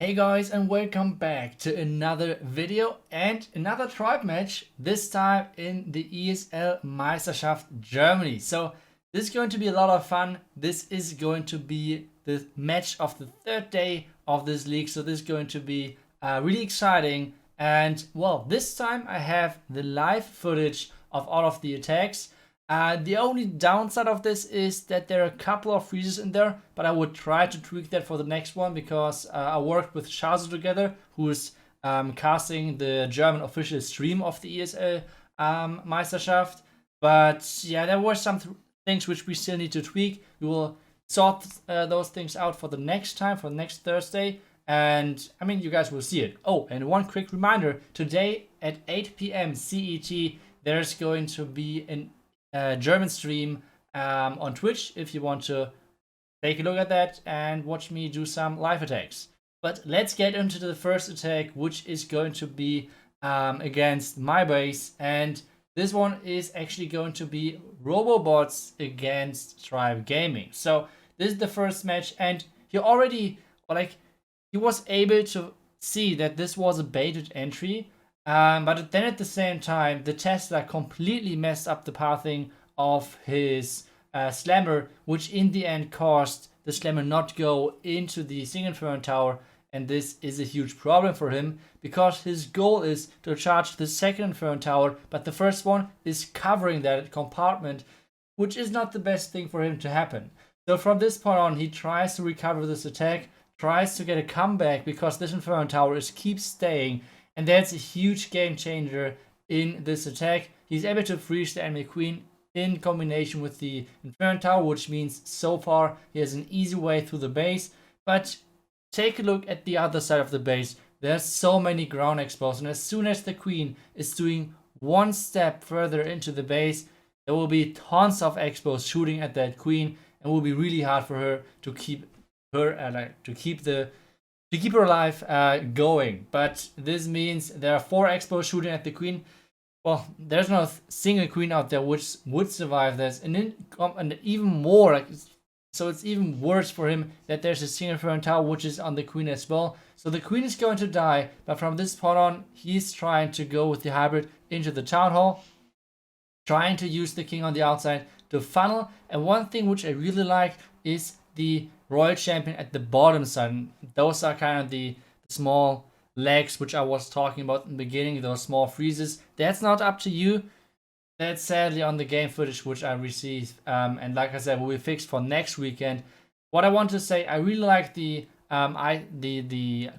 Hey guys, and welcome back to another video and another tribe match, this time in the ESL Meisterschaft Germany. So this is going to be a lot of fun. This is going to be the match of the third day of this league, so this is going to be really exciting. And well, this time I have the live footage of all of the attacks. The only downside of this is that there are a couple of freezes in there, but I would try to tweak that for the next one because I worked with Shazo together, who is casting the German official stream of the ESL Meisterschaft. But yeah, there were some things which we still need to tweak. We will sort those things out for the next time, for next Thursday. And I mean, you guys will see it. Oh, and one quick reminder, today at 8 p.m. CET, there's going to be an German stream on Twitch if you want to take a look at that and watch me do some live attacks. But let's get into the first attack, which is going to be against my base, and this one is actually going to be Robobots against Tribe Gaming. So this is the first match, and he already he was able to see that this was a baited entry. But then at the same time, the Tesla completely messed up the pathing of his Slammer, which in the end caused the Slammer not go into the Single Inferno Tower. And this is a huge problem for him because his goal is to charge the second Inferno Tower, but the first one is covering that compartment, which is not the best thing for him to happen. So from this point on, he tries to recover this attack, tries to get a comeback because this Inferno Tower keeps staying. And that's a huge game changer in this attack. He's able to freeze the enemy queen in combination with the Inferno Tower, which means so far he has an easy way through the base. But take a look at the other side of the base. There's so many ground expos, and as soon as the queen is doing one step further into the base, there will be tons of expos shooting at that queen, and it will be really hard for her to keep her to keep her alive going. But this means there are 4 expos shooting at the queen. Well, there's no single queen out there which would survive this, and even more, so it's even worse for him that there's a single Inferno Tower which is on the queen as well. So the queen is going to die, but from this point on, he's trying to go with the hybrid into the town hall, trying to use the king on the outside to funnel. And one thing which I really like is the Royal Champion at the bottom side. Those are kind of the small legs which I was talking about in the beginning, those small freezes. That's not up to you. That's sadly on the game footage which I received. And like I said, will be fixed for next weekend. What I want to say, I really like the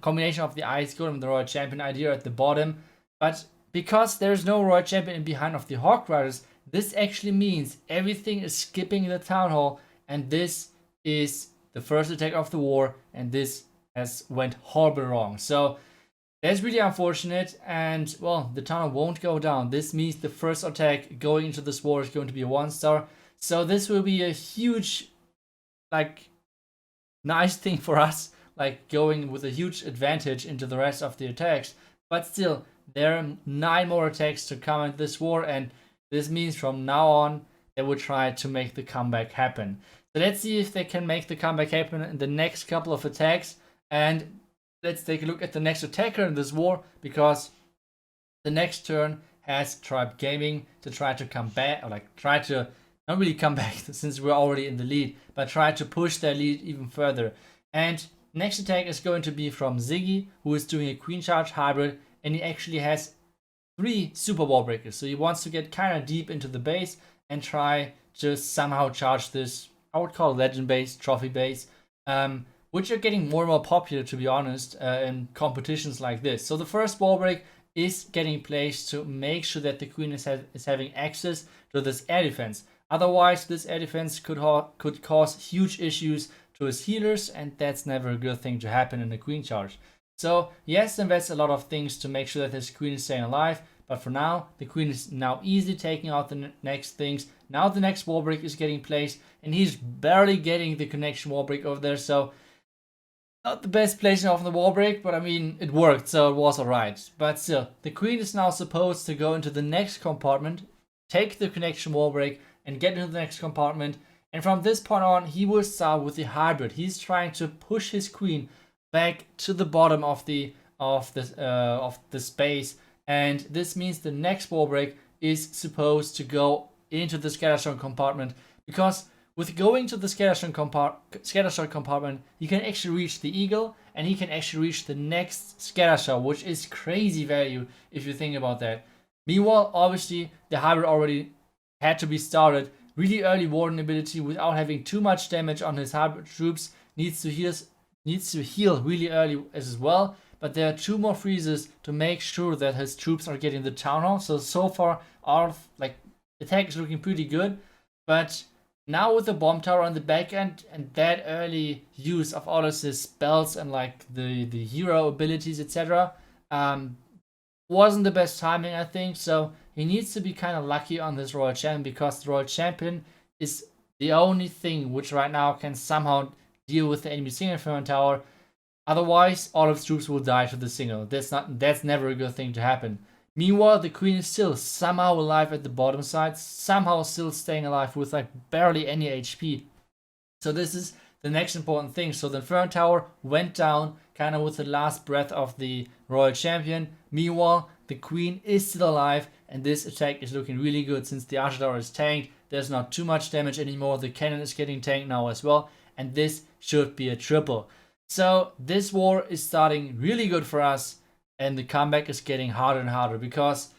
combination of the Ice Golem and the Royal Champion idea at the bottom. But because there's no Royal Champion in behind of the Hawk Riders, this actually means everything is skipping the Town Hall, and this is the first attack of the war, and this has went horribly wrong. So that's really unfortunate, and well, the tunnel won't go down. This means the first attack going into this war is going to be a 1-star. So this will be a huge, nice thing for us, going with a huge advantage into the rest of the attacks. But still, there are 9 more attacks to come in this war, and this means from now on, they will try to make the comeback happen. So let's see if they can make the comeback happen in the next couple of attacks. And let's take a look at the next attacker in this war, because the next turn has Tribe Gaming to try to come back, or try to not really come back since we're already in the lead, but try to push their lead even further. And next attack is going to be from Ziggy, who is doing a Queen Charge hybrid, and he actually has 3 super wall breakers. So he wants to get kind of deep into the base and try to somehow charge this, I would call it legend base, trophy base, which are getting more and more popular, to be honest, in competitions like this. So the first wall break is getting placed to make sure that the queen is having access to this air defense. Otherwise, this air defense could cause huge issues to his healers, and that's never a good thing to happen in a queen charge. So he has to invest a lot of things to make sure that his queen is staying alive. But for now, the queen is now easily taking out the next things. Now the next wall break is getting placed, and he's barely getting the connection wall break over there. So not the best placing of the wall break, but I mean, it worked, so it was alright. But still, the queen is now supposed to go into the next compartment, take the connection wall break, and get into the next compartment. And from this point on, he will start with the hybrid. He's trying to push his queen back to the bottom of the space, and this means the next wall break is supposed to go into the scattershot compartment, because with going to the scattershot compartment, you can actually reach the eagle, and he can actually reach the next scattershot, which is crazy value if you think about that. Meanwhile, obviously, the hybrid already had to be started. Really early warden ability without having too much damage on his hybrid troops, needs to heal really early as well. But there are 2 more freezes to make sure that his troops are getting the town hall. So far our attack is looking pretty good, but now with the bomb tower on the back end and that early use of all of his spells and like the hero abilities, etc., wasn't the best timing, I think. So he needs to be kind of lucky on this Royal Champion, because the Royal Champion is the only thing which right now can somehow deal with the enemy single inferno tower. Otherwise, all of his troops will die to the single. That's never a good thing to happen. Meanwhile, the queen is still somehow alive at the bottom side, somehow still staying alive with like barely any HP. So this is the next important thing. So the Inferno Tower went down kind of with the last breath of the Royal Champion. Meanwhile, the queen is still alive, and this attack is looking really good since the Archer Tower is tanked. There's not too much damage anymore. The cannon is getting tanked now as well, and this should be a triple. So this war is starting really good for us, and the comeback is getting harder and harder, because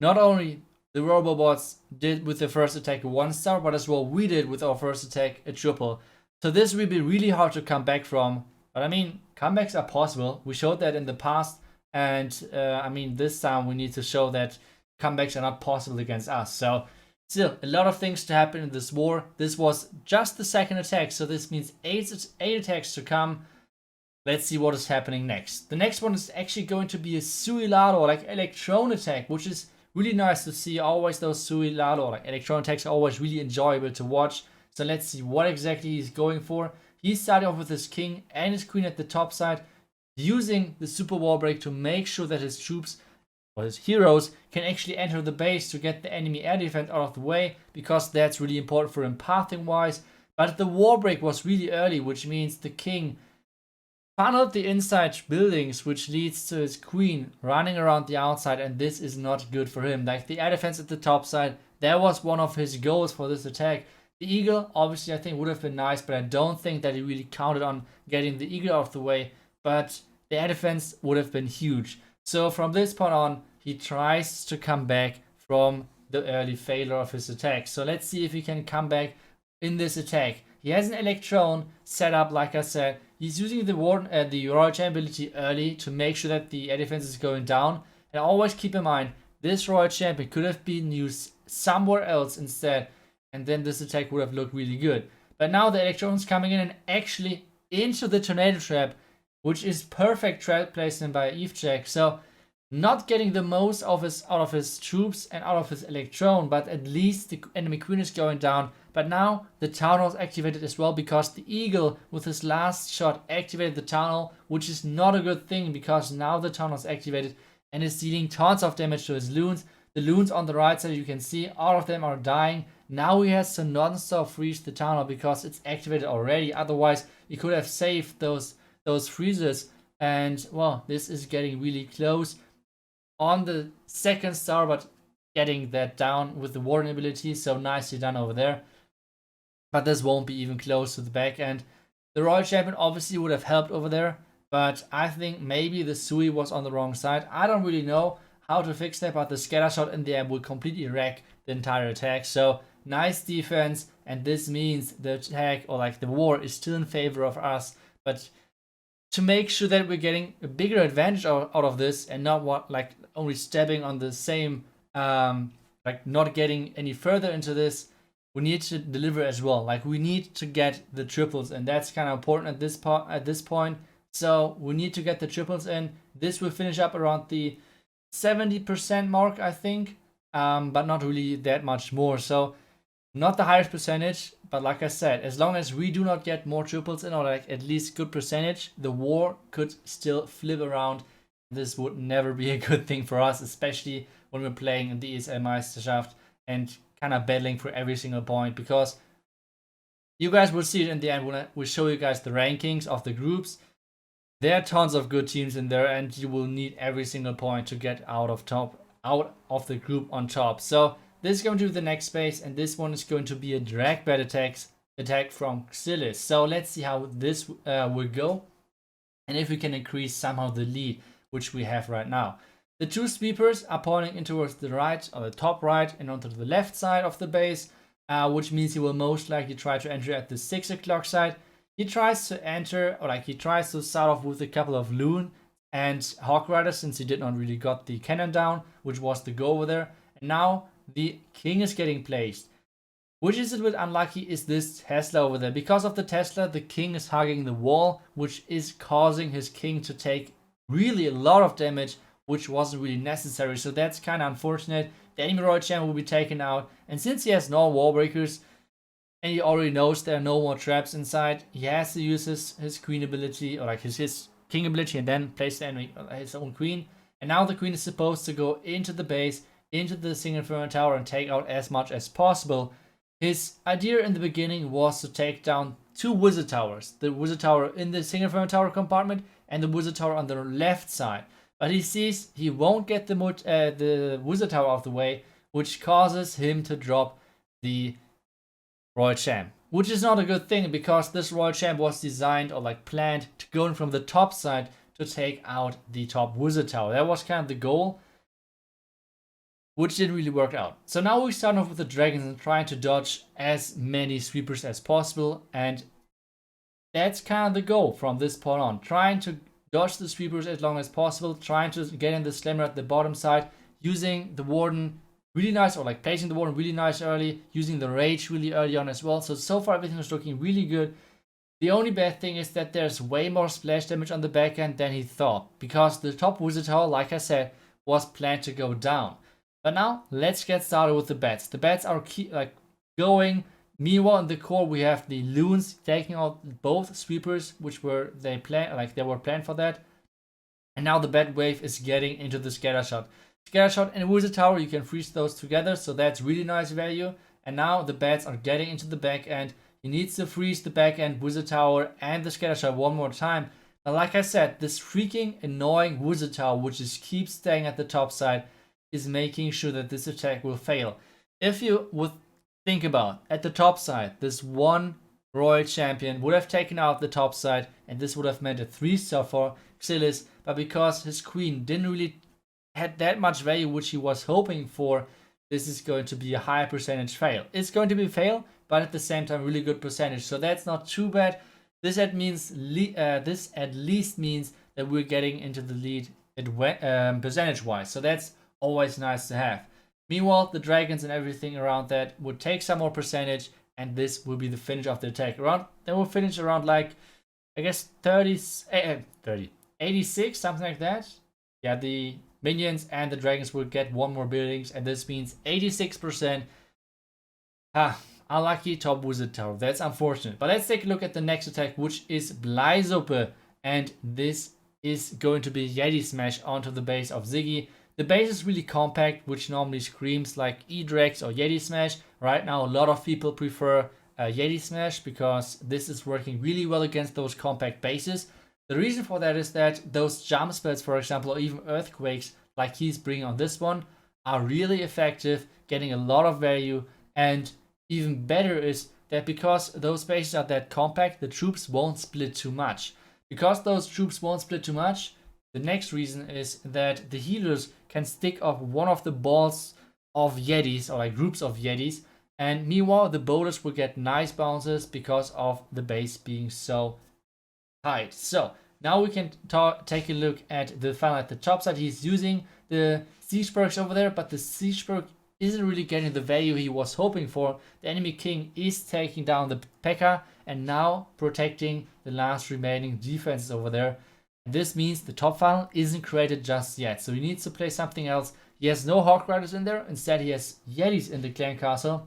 not only the robobots did with the first attack a 1-star, but as well we did with our first attack a triple. So this will be really hard to come back from. But I mean, comebacks are possible. We showed that in the past, and I mean, this time we need to show that comebacks are not possible against us. So still, a lot of things to happen in this war. This was just the second attack, so this means 8 attacks to come. Let's see what is happening next. The next one is actually going to be a Suilado, like Electron attack, which is really nice to see. Always those Suilado, like Electron attacks, are always really enjoyable to watch. So let's see what exactly he's going for. He's starting off with his king and his queen at the top side, using the super wall break to make sure that his troops or his heroes can actually enter the base to get the enemy air defense out of the way, because that's really important for him pathing wise. But the wall break was really early, which means the king funneled the inside buildings, which leads to his queen running around the outside, and this is not good for him. Like the air defense at the top side, that was one of his goals for this attack. The eagle, obviously, I think would have been nice, but I don't think that he really counted on getting the eagle out of the way. But the air defense would have been huge. So from this point on, he tries to come back from the early failure of his attack. So let's see if he can come back in this attack. He has an Electron set up, like I said. He's using the Royal Champion ability early to make sure that the air defense is going down. And always keep in mind, this Royal Champion could have been used somewhere else instead, and then this attack would have looked really good. But now the Electron's coming in and actually into the Tornado Trap, which is perfect trap placement by Eve Jack. So not getting the most out of his troops and out of his Electron, but at least the enemy queen is going down. But now the Town Hall is activated as well, because the Eagle with his last shot activated the Town Hall, which is not a good thing, because now the Town Hall is activated and is dealing tons of damage to his loons. The loons on the right side, you can see all of them are dying. Now he has to non-stop freeze the Town Hall because it's activated already. Otherwise, he could have saved those freezes. And well, this is getting really close on the second star, but getting that down with the warden ability. So nicely done over there. But this won't be even close to the back end. The Royal Champion obviously would have helped over there, but I think maybe the Sui was on the wrong side. I don't really know how to fix that, but the scatter shot in the air will completely wreck the entire attack. So nice defense, and this means the attack, or like the war, is still in favor of us. But to make sure that we're getting a bigger advantage out of this, and not only stepping on the same, like not getting any further into this, we need to deliver as well. Like we need to get the triples, and that's kind of important at this point. So we need to get the triples in. This will finish up around the 70% mark, I think, but not really that much more. So not the highest percentage, but like I said, as long as we do not get more triples in, or like at least good percentage, the war could still flip around. This would never be a good thing for us, especially when we're playing in the ESL Meisterschaft and kind of battling for every single point, because you guys will see it in the end when we show you guys the rankings of the groups. There are tons of good teams in there, and you will need every single point to get out of the group on top. So this is going to be the next phase, and this one is going to be a drag bed attack from Xilis. So let's see how this will go, and if we can increase somehow the lead which we have right now. The two sweepers are pointing in towards the right, or the top right, and onto the left side of the base, which means he will most likely try to enter at the 6 o'clock side. He tries to enter, or like he tries to start off with a couple of Loon and Hawk Riders, since he did not really got the cannon down, which was the goal over there. And now the king is getting placed. Which is a bit unlucky is this Tesla over there. Because of the Tesla, the king is hugging the wall, which is causing his king to take really a lot of damage, which wasn't really necessary. So that's kind of unfortunate. The enemy royal champ will be taken out, and since he has no wall breakers, and he already knows there are no more traps inside, he has to use his queen ability, or like his king ability, and then place the enemy, his own queen. And now the queen is supposed to go into the base, into the single inferno tower, and take out as much as possible. His idea in the beginning was to take down 2 wizard towers, the wizard tower in the single inferno tower compartment and the wizard tower on the left side. But he sees he won't get the wizard tower out of the way, which causes him to drop the royal champ, which is not a good thing, because this royal champ was designed, or like planned, to go in from the top side to take out the top wizard tower. That was kind of the goal, which didn't really work out. So now we start off with the dragons and trying to dodge as many sweepers as possible, and that's kind of the goal from this point on. Trying to dodge the sweepers as long as possible, trying to get in the slammer at the bottom side, using the warden really nice, or like placing the warden really nice early, using the rage really early on as well. So far everything is looking really good. The only bad thing is that there's way more splash damage on the back end than he thought, because the top wizard tower, like I said, was planned to go down. But now let's get started with the bats. The bats are going. Meanwhile, in the core we have the loons taking out both sweepers, which were they were planned for that. And now the bat wave is getting into the scatter shot. Scatter shot and wizard tower, you can freeze those together, so that's really nice value. And now the bats are getting into the back end. He needs to freeze the back end, wizard tower, and the scatter shot one more time. But like I said, this freaking annoying wizard tower, which just keeps staying at the top side, is making sure that this attack will fail. If you would think about at the top side, this one royal champion would have taken out the top side, and this would have meant a 3-star for Xilis. But because his queen didn't really had that much value, which he was hoping for, this is going to be a high percentage fail. It's going to be a fail, but at the same time really good percentage, so that's not too bad. This at least means that we're getting into the lead percentage wise, so that's always nice to have. Meanwhile, the dragons and everything around that would take some more percentage, and this will be the finish of the attack. They will finish around like, I guess 86, something like that. Yeah, the minions and the dragons will get one more buildings, and this means 86%. Unlucky top wizard tower. That's unfortunate. But let's take a look at the next attack, which is Bleisope, and this is going to be Yeti Smash onto the base of Ziggy. The base is really compact, which normally screams like E-Drex or Yeti Smash. Right now, a lot of people prefer Yeti Smash because this is working really well against those compact bases. The reason for that is that those jump spells, for example, or even earthquakes like he's bringing on this one, are really effective, getting a lot of value. And even better is that because those bases are that compact, the troops won't split too much. Because those troops won't split too much, the next reason is that the healers can stick off one of the balls of Yetis, or like groups of Yetis, and meanwhile the boulders will get nice bounces because of the base being so tight. So now we can take a look at the final at the top side. He's using the siege perks over there, but the siege perk isn't really getting the value he was hoping for. The enemy king is taking down the P.E.K.K.A. and now protecting the last remaining defenses over there. This means the top funnel isn't created just yet, so he needs to play something else. He has no Hawk Riders in there, instead he has Yetis in the clan castle.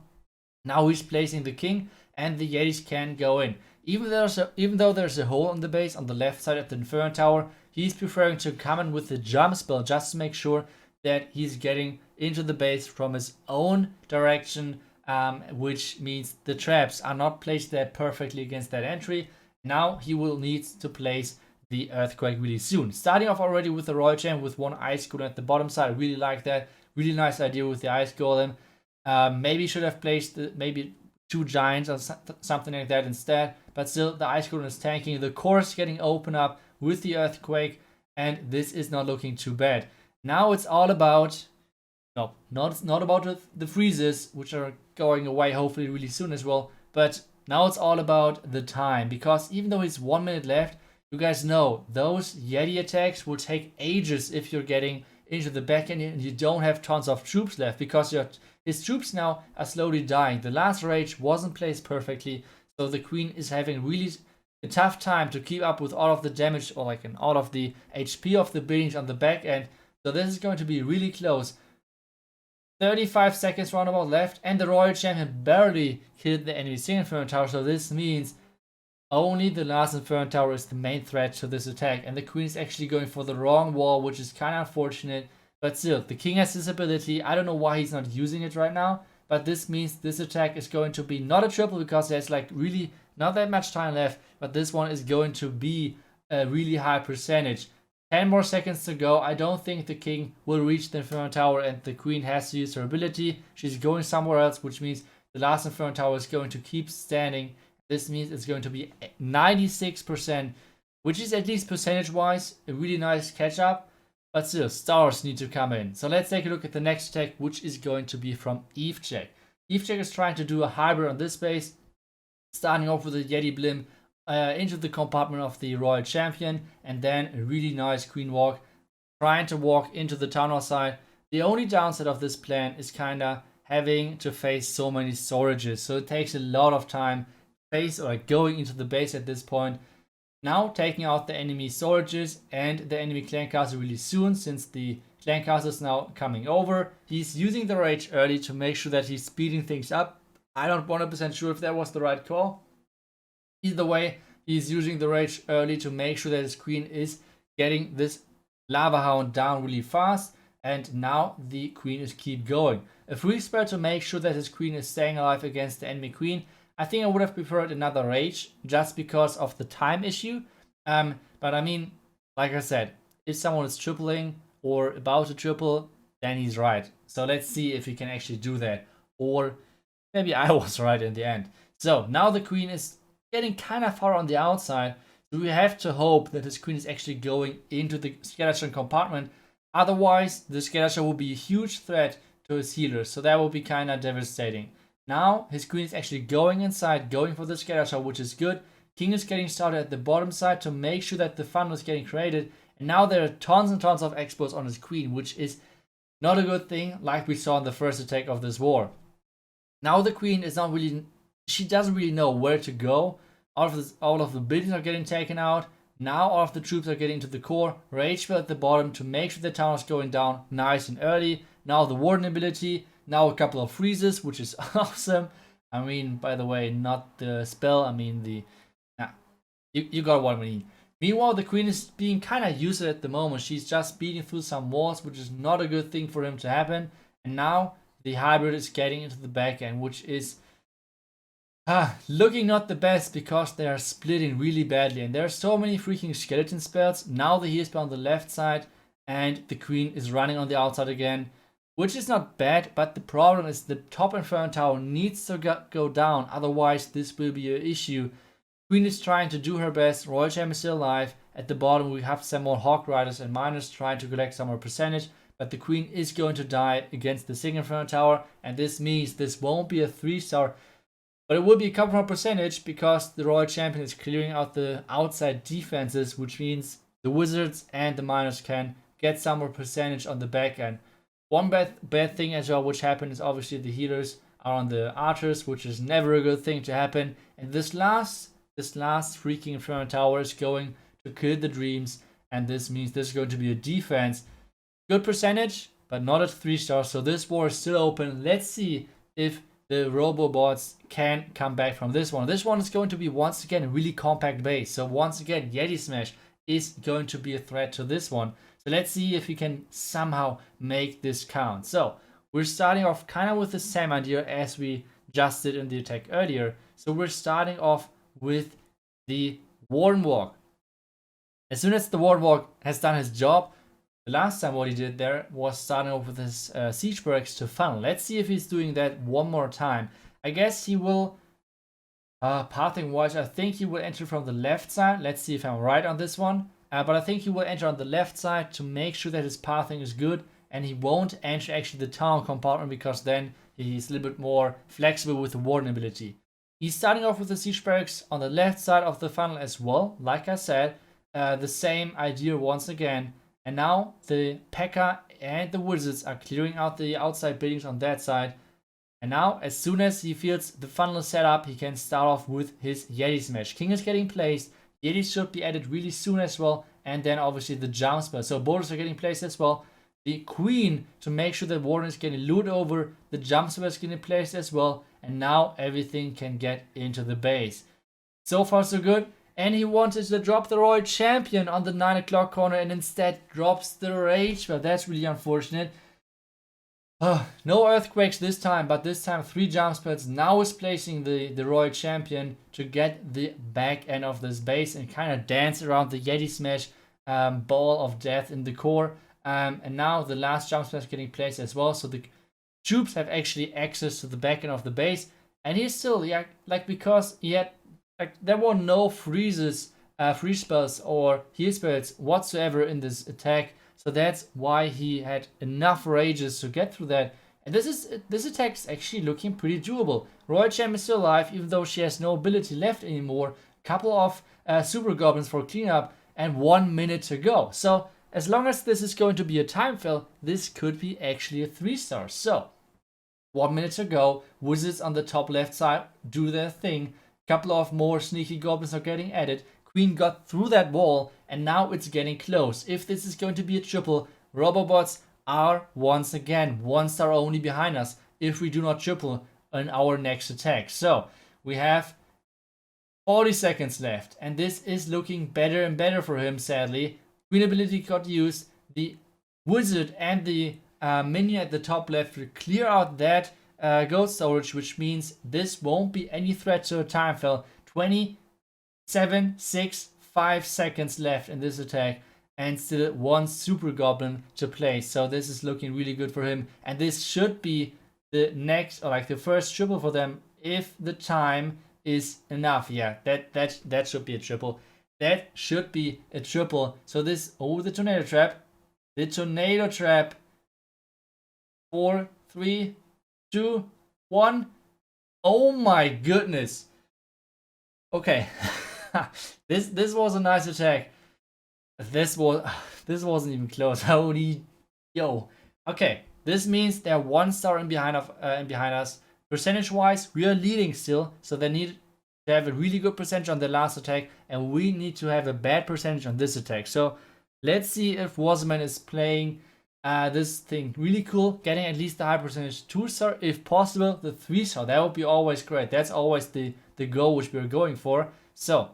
Now he's placing the king, and the Yetis can go in. Even though there's a hole in the base on the left side of the Inferno Tower, he's preferring to come in with the jump spell just to make sure that he's getting into the base from his own direction, which means the traps are not placed there perfectly against that entry. Now he will need to place the Earthquake really soon. Starting off already with the Royal Champ with one Ice Golem at the bottom side. I really like that. Really nice idea with the Ice Golem. Maybe should have placed maybe 2 Giants or something like that instead. But still, the Ice Golem is tanking. The core is getting open up with the Earthquake. And this is not looking too bad. Now it's all about... No, not about the freezes, which are going away hopefully really soon as well. But now it's all about the time. Because even though it's 1 minute left, you guys know those Yeti attacks will take ages if you're getting into the back end and you don't have tons of troops left. Because his troops now are slowly dying. The last rage wasn't placed perfectly. So the queen is having really a tough time to keep up with all of the damage or like all of the HP of the buildings on the back end. So this is going to be really close. 35 seconds roundabout left, and the Royal Champion barely killed the enemy single Inferno Tower, so this means only the last Inferno Tower is the main threat to this attack, and the Queen is actually going for the wrong wall, which is kind of unfortunate, but still, the King has this ability. I don't know why he's not using it right now, but this means this attack is going to be not a triple because there's like really not that much time left, but this one is going to be a really high percentage. 10 more seconds to go. I don't think the king will reach the Inferno Tower and the queen has to use her ability. She's going somewhere else, which means the last Inferno Tower is going to keep standing. This means it's going to be 96%, which is at least percentage-wise a really nice catch-up. But still, stars need to come in. So let's take a look at the next attack, which is going to be from Evejack. Evejack is trying to do a hybrid on this base, starting off with a Yeti Blim into the compartment of the Royal Champion, and then a really nice queen walk, trying to walk into the town hall side. The only downside of this plan is kinda having to face so many storages, so it takes a lot of time going into the base at this point. Now taking out the enemy storages and the enemy clan castle really soon, since the clan castle is now coming over. He's using the rage early to make sure that he's speeding things up. I'm not 100% sure if that was the right call. Either way, he's using the rage early to make sure that his queen is getting this lava hound down really fast, and now the queen is keep going. A free spell to make sure that his queen is staying alive against the enemy queen. I think I would have preferred another rage just because of the time issue. But I mean, like I said, if someone is tripling or about to triple, then he's right. So let's see if he can actually do that. Or maybe I was right in the end. So now the queen is getting kind of far on the outside. So we have to hope that his queen is actually going into the skeleton compartment. Otherwise, the skeleton will be a huge threat to his healers. So that will be kind of devastating. Now his queen is actually going inside, going for the skeleton, which is good. King is getting started at the bottom side to make sure that the funnel is getting created. And now there are tons and tons of expos on his queen, which is not a good thing, like we saw in the first attack of this war. Now the queen is not really, she doesn't really know where to go. All of the buildings are getting taken out. Now all of the troops are getting to the core. Rage spell at the bottom to make sure the town is going down nice and early. Now the warden ability. Now a couple of freezes, which is awesome. I mean, by the way, not the spell. I mean the... Nah, you got what I mean. Meanwhile, the queen is being kind of useless at the moment. She's just beating through some walls, which is not a good thing for him to happen. And now the hybrid is getting into the back end, which is looking not the best because they are splitting really badly. And there are so many freaking skeleton spells. Now the heal spell on the left side, and the queen is running on the outside again, which is not bad, but the problem is the top Inferno Tower needs to go down. Otherwise, this will be an issue. Queen is trying to do her best. Royal Champ is still alive. At the bottom, we have some more Hawk Riders and Miners trying to collect some more percentage. But the Queen is going to die against the single Inferno Tower. And this means this won't be a 3-star. But it will be a couple more percentage because the Royal Champion is clearing out the outside defenses. Which means the Wizards and the Miners can get some more percentage on the back end. One bad thing as well which happened is obviously the healers are on the archers, which is never a good thing to happen. And this last freaking Inferno Tower is going to kill the dreams, and this means this is going to be a defense. Good percentage, but not at 3-star, so this war is still open. Let's see if the Robobots can come back from this one. This one is going to be once again a really compact base, so once again Yeti Smash is going to be a threat to this one. So let's see if we can somehow make this count. So we're starting off kind of with the same idea as we just did in the attack earlier. So we're starting off with the Warden Walk. As soon as the Warthog has done his job, the last time what he did there was starting off with his siege barracks to funnel. Let's see if he's doing that one more time. I guess he will, pathing wise, I think he will enter from the left side. Let's see if I'm right on this one. But I think he will enter on the left side to make sure that his pathing is good, and he won't enter actually the town compartment, because then he's a little bit more flexible with the warden ability. He's starting off with the siege barracks on the left side of the funnel as well. Like I said, the same idea once again. And now the P.E.K.K.A. and the wizards are clearing out the outside buildings on that side. And now, as soon as he feels the funnel is set up, he can start off with his Yeti Smash. King is getting placed. Yetis should be added really soon as well. And then obviously the jump spell. So borders are getting placed as well. The Queen, to make sure that Warden is getting looted over. The jump spell is getting placed as well. And now everything can get into the base. So far so good. And he wanted to drop the Royal Champion on the 9 o'clock corner and instead drops the Rage. Well, that's really unfortunate. No Earthquakes this time, but this time 3 jump spells. Now is placing the Royal Champion to get the back end of this base and kind of dance around the Yeti Smash ball of death in the core. And now the last jump spell is getting placed as well. So the troops have actually access to the back end of the base. And he's still, yeah, like, because he had, like, there were no freezes, freeze spells or heal spells whatsoever in this attack. So that's why he had enough rages to get through that. And this attack is actually looking pretty doable. Royal Champ is still alive, even though she has no ability left anymore. Couple of super goblins for cleanup and 1 minute to go. So as long as this is going to be a time fill, this could be actually a 3-star. So 1 minute to go. Wizards on the top left side do their thing. Couple of more sneaky goblins are getting added. Queen got through that wall, and now it's getting close. If this is going to be a triple, Robobots are once again 1-star only behind us if we do not triple in our next attack. So we have 40 seconds left, and this is looking better and better for him, sadly. Queen ability got used. The wizard and the minion at the top left will clear out that gold storage, which means this won't be any threat to a time fill. 27, 6, 5 seconds left in this attack, and still 1 super goblin to play. So this is looking really good for him, and this should be the next, or like the first triple for them if the time is enough. Yeah, that should be a triple. That should be a triple. So this, oh, the tornado trap. The tornado trap. 4, 3, 2, 1. Oh my goodness. Okay. This was a nice attack. This wasn't even close. Holy yo. Okay. This means they're 1-star in behind us. Percentage wise, we are leading still, so they need to have a really good percentage on the last attack, and we need to have a bad percentage on this attack. So let's see if Wasserman is playing this thing really cool, getting at least the high percentage 2-star, if possible the 3-star. That would be always great. That's always the goal which we're going for. So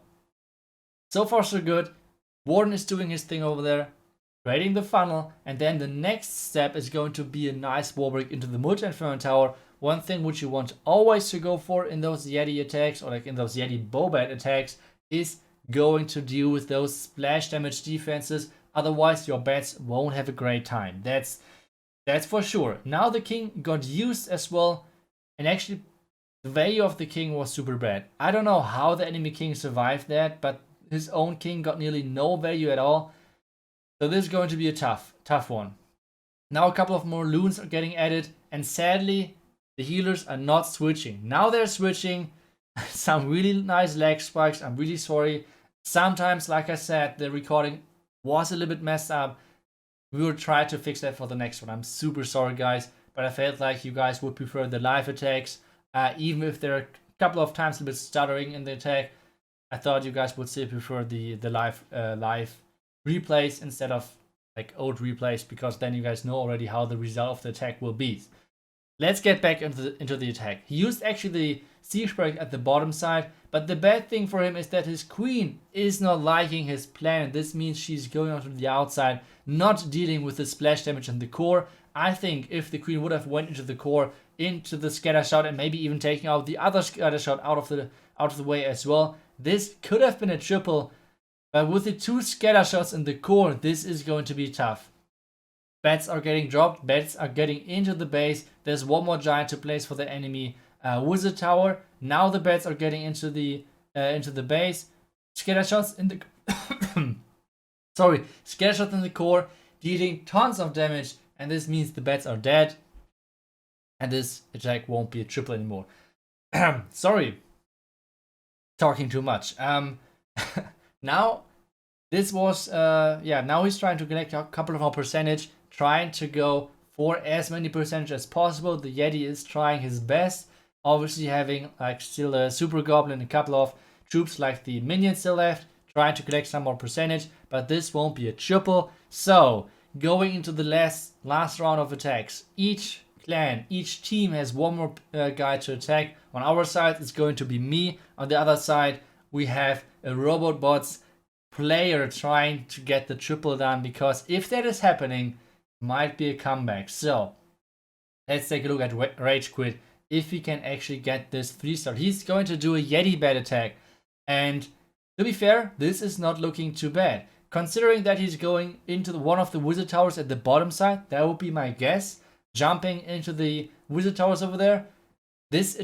far so good. Warden is doing his thing over there, creating the funnel, and then the next step is going to be a nice wall break into the multi-inferno tower. One thing which you want always to go for in those Yeti attacks, or like in those Yeti Bobat attacks, is going to deal with those splash damage defenses. Otherwise, your bats won't have a great time. That's for sure. Now the king got used as well, and actually the value of the king was super bad. I don't know how the enemy king survived that, but his own king got nearly no value at all. So this is going to be a tough one. Now a couple of more loons are getting added, and sadly the healers are not switching. Now they're switching. Some really nice lag spikes. I'm really sorry. Sometimes, like I said, the recording was a little bit messed up. We will try to fix that for the next one. I'm super sorry, guys, but I felt like you guys would prefer the live attacks. Even if there are a couple of times a bit stuttering in the attack, I thought you guys would still prefer the live replays instead of like old replays, because then you guys know already how the result of the attack will be. Let's get back into the attack. He used actually the siege break at the bottom side, but the bad thing for him is that his queen is not liking his plan. This means she's going on to the outside, not dealing with the splash damage in the core. I think if the queen would have went into the core, into the scatter shot, and maybe even taking out the other scatter shot out of the way as well, this could have been a triple. But with the 2 scatter shots in the core, this is going to be tough. Bats are getting dropped, bats are getting into the base. There's one more giant to place for the enemy wizard tower. Now the bats are getting into the base. Scatter shots in the scatter shots in the core, dealing tons of damage, and this means the bats are dead. And this attack won't be a triple anymore. Sorry, talking too much. Now this was now he's trying to collect a couple of more percentage, trying to go for as many percentage as possible. The Yeti is trying his best, obviously having like still a super goblin, a couple of troops like the minions still left, trying to collect some more percentage, but this won't be a triple. So going into the last round of attacks, each clan, each team has one more guy to attack. On our side it's going to be me, on the other side we have a robot bots player trying to get the triple done, because if that is happening, might be a comeback. So let's take a look at Rage Quit, if he can actually get this 3-star. He's going to do a Yeti bat attack, and to be fair, this is not looking too bad. Considering that he's going into one of the wizard towers at the bottom side, that would be my guess. Jumping into the wizard towers over there, this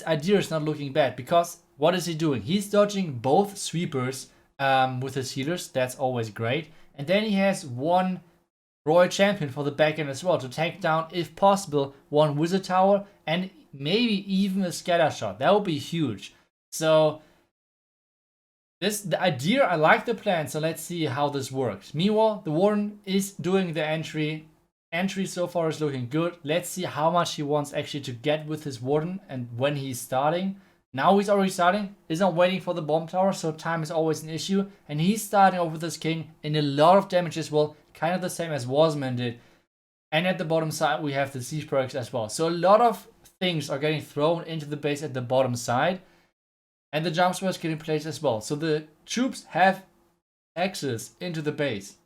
idea is not looking bad, because what is he doing? He's dodging both sweepers with his healers. That's always great. And then he has one Royal Champion for the back end as well, to take down, if possible, one wizard tower and maybe even a scatter shot. That would be huge. So the idea, I like the plan, so let's see how this works. Meanwhile, the Warden is doing the entry. Entry so far is looking good. Let's see how much he wants actually to get with his Warden and when he's starting. Now he's already starting. He's not waiting for the bomb tower, so time is always an issue. And he's starting off with his king and a lot of damage as well, kind of the same as Wasman did. And at the bottom side we have the siege perks as well. So a lot of things are getting thrown into the base at the bottom side. And the jump spell is getting placed as well. So the troops have access into the base.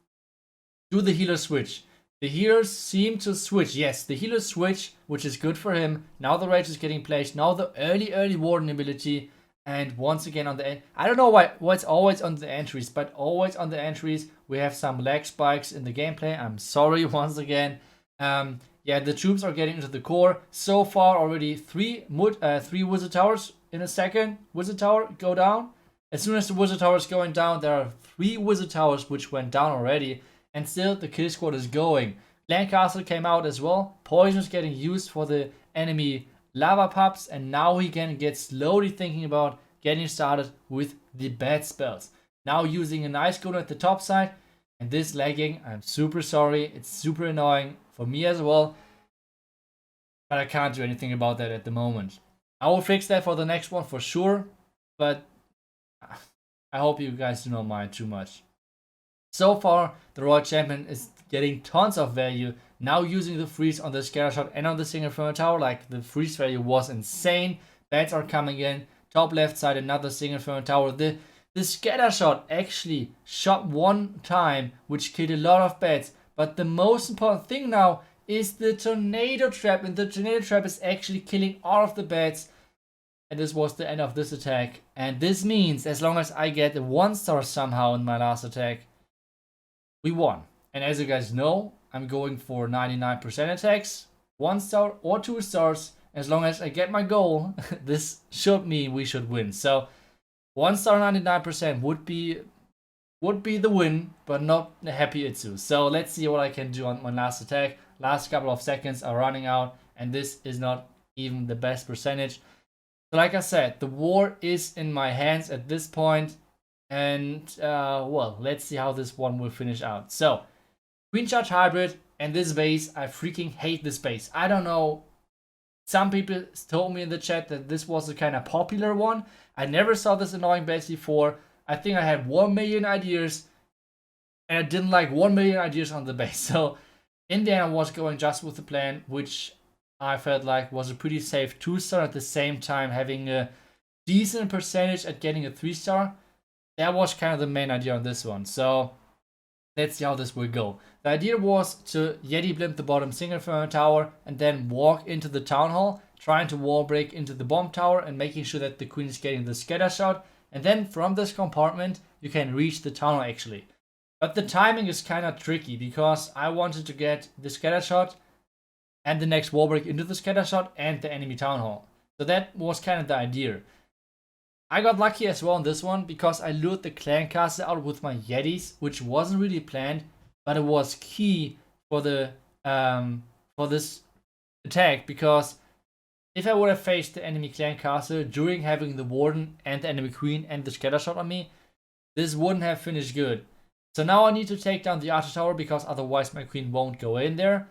Do the healer switch? The healers seem to switch. Yes, the healers switch, which is good for him. Now the rage is getting placed. Now the early Warden ability. And once again on the... I don't know why it's always on the entries, but always on the entries we have some lag spikes in the gameplay. I'm sorry once again. Yeah, the troops are getting into the core. So far already three wizard towers in a second. Wizard tower go down. As soon as the wizard tower is going down, there are 3 wizard towers which went down already. And still the kill squad is going. Clan Castle came out as well. Poison is getting used for the enemy lava pups. And now he can get slowly thinking about getting started with the bad spells. Now using a nice golem at the top side. And this lagging, I'm super sorry. It's super annoying for me as well. But I can't do anything about that at the moment. I will fix that for the next one for sure. But I hope you guys do not mind too much. So far, the Royal Champion is getting tons of value. Now using the freeze on the scatter shot and on the single inferno tower, like the freeze value was insane. Bats are coming in. Top left side, another single inferno tower. The scatter shot actually shot one time, which killed a lot of bats. But the most important thing now is the tornado trap. And the tornado trap is actually killing all of the bats. And this was the end of this attack. And this means as long as I get a 1-star somehow in my last attack, we won. And as you guys know, I'm going for 99% attacks, 1-star or 2 stars. As long as I get my goal, this should mean we should win. So 1-star 99% would be the win, but not a happy Itsu. So let's see what I can do on my last attack. Last couple of seconds are running out, and this is not even the best percentage. So like I said, the war is in my hands at this point. And, well, let's see how this one will finish out. So, Queen Charge Hybrid and this base, I freaking hate this base. I don't know, some people told me in the chat that this was a kind of popular one. I never saw this annoying base before. I think I had 1 million ideas, and I didn't like 1 million ideas on the base. So, in the end, I was going just with the plan, which I felt like was a pretty safe 2-star, at the same time having a decent percentage at getting a 3-star. That was kind of the main idea on this one. So let's see how this will go. The idea was to Yeti blimp the bottom single inferno tower and then walk into the town hall, trying to wall break into the bomb tower and making sure that the queen is getting the scatter shot. And then from this compartment, you can reach the tunnel actually. But the timing is kind of tricky because I wanted to get the scatter shot and the next wall break into the scatter shot and the enemy town hall. So that was kind of the idea. I got lucky as well on this one because I lured the clan castle out with my Yetis, which wasn't really planned, but it was key for the for this attack, because if I would have faced the enemy clan castle during having the warden and the enemy queen and the scatter shot on me, this wouldn't have finished good. So now I need to take down the archer tower because otherwise my queen won't go in there.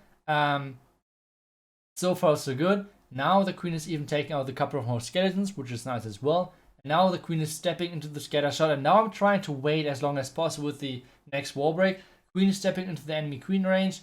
So far so good. Now the queen is even taking out a couple of more skeletons, which is nice as well. Now the queen is stepping into the scatter shot, and now I'm trying to wait as long as possible with the next wall break. Queen is stepping into the enemy queen range,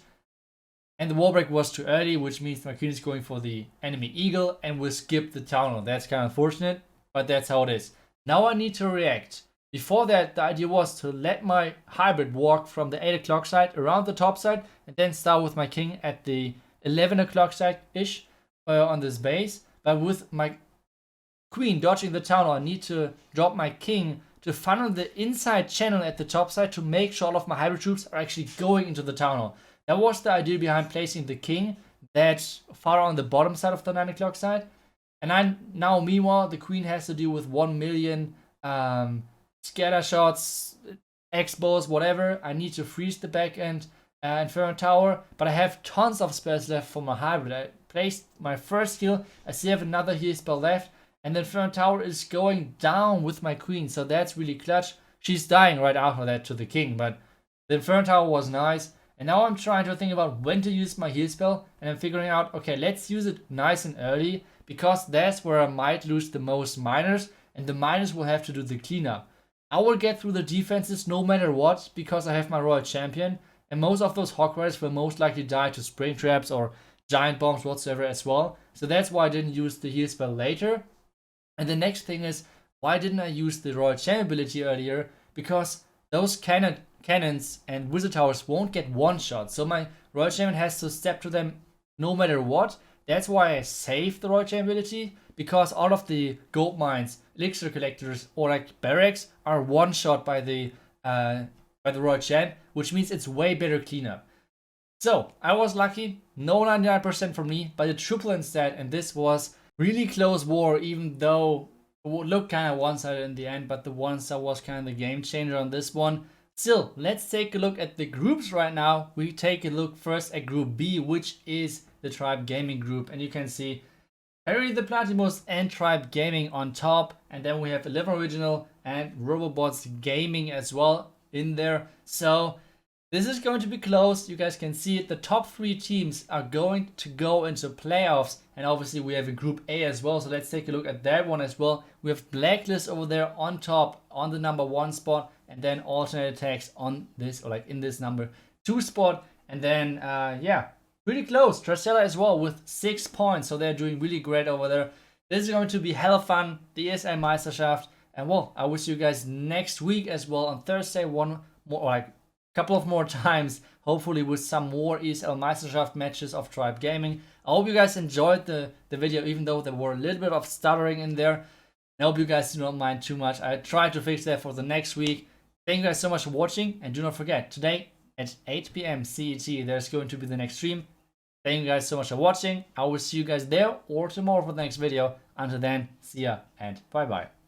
and the wall break was too early, which means my queen is going for the enemy eagle and will skip the town hall. That's kind of unfortunate, but that's how it is. Now I need to react. Before that, the idea was to let my hybrid walk from the 8 o'clock side around the top side, and then start with my king at the 11 o'clock side-ish on this base. But with my queen dodging the town hall, I need to drop my king to funnel the inside channel at the top side to make sure all of my hybrid troops are actually going into the town hall. That was the idea behind placing the king that's far on the bottom side of the 9 o'clock side. And now meanwhile the queen has to deal with 1 million scatter shots, X-bows, whatever. I need to freeze the back end Inferno Tower, but I have tons of spells left for my hybrid. I placed my first heal, I still have another heal spell left, and the Inferno Tower is going down with my queen, so that's really clutch. She's dying right after that to the king, but the Inferno Tower was nice. And now I'm trying to think about when to use my heal spell, and I'm figuring out, okay, let's use it nice and early, because that's where I might lose the most miners, and the miners will have to do the cleanup. I will get through the defenses no matter what, because I have my Royal Champion, and most of those Hawk Riders will most likely die to Spring Traps or Giant Bombs whatsoever as well. So that's why I didn't use the heal spell later. And the next thing is, why didn't I use the Royal Champion ability earlier? Because those cannons and wizard towers won't get one shot. So my Royal Champion has to step to them no matter what. That's why I saved the Royal Champion ability, because all of the gold mines, elixir collectors, or like barracks are one shot by the Royal Champ, which means it's way better cleanup. So I was lucky, no 99% from me, but a triple instead, and this was really close war, even though it would look kind of one-sided in the end, but the one side was kind of the game changer on this one. Still, let's take a look at the groups right now. We take a look first at Group B, which is the Tribe Gaming group, and you can see Harry the Platypus and Tribe Gaming on top, and then we have 11 Original and Robobots Gaming as well in there. So this is going to be close. You guys can see it. The top 3 teams are going to go into playoffs, and obviously we have a Group A as well, so let's take a look at that one as well. We have Blacklist over there on top on the number 1 spot, and then alternate attacks on this, or like in this number 2 spot, and then yeah, pretty close. Tracella as well with 6 points, so they're doing really great over there. This is going to be hella fun, the ESL Meisterschaft, and well, I will see you guys next week as well on Thursday, one more, like couple of more times, hopefully with some more ESL Meisterschaft matches of Tribe Gaming. I hope you guys enjoyed the video, even though there were a little bit of stuttering in there. I hope you guys do not mind too much. I tried to fix that for the next week. Thank you guys so much for watching, and do not forget, today at 8 PM CET, there's going to be the next stream. Thank you guys so much for watching. I will see you guys there or tomorrow for the next video. Until then, see ya and bye bye.